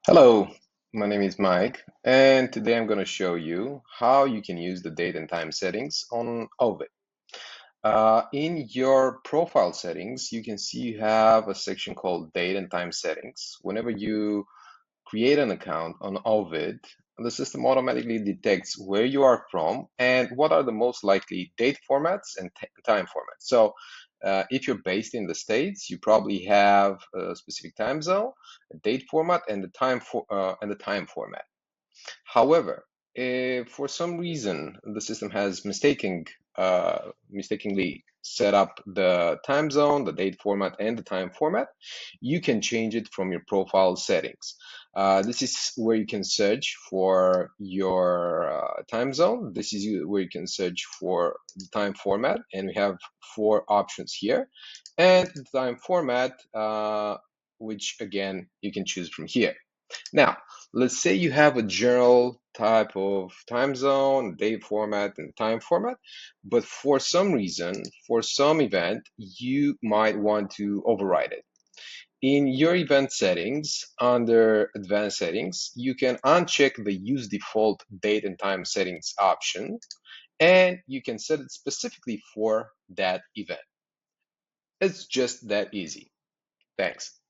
Hello, my name is Mike, and today I'm going to show you how you can use the date and time settings on Oveit. In your profile settings, you can see you have a section called date and time settings. Whenever you create an account on Oveit, the system automatically detects where you are from and what are the most likely date formats and time formats. If you're based in the States, you probably have a specific time zone, a date format, and the time format. However, if for some reason the system has mistakenly set up the time zone, the date format, and the time format, you can change it from your profile settings. This is where you can search for your time zone. Where you can search for the time format, and we have four options here. And the time format, which again you can choose from here. Now, let's say you have a general type of time zone, date format, and time format, but for some reason, for some event, you might want to override it. In your event settings, under advanced settings, you can uncheck the use default date and time settings option, and you can set it specifically for that event. It's just that easy. Thanks.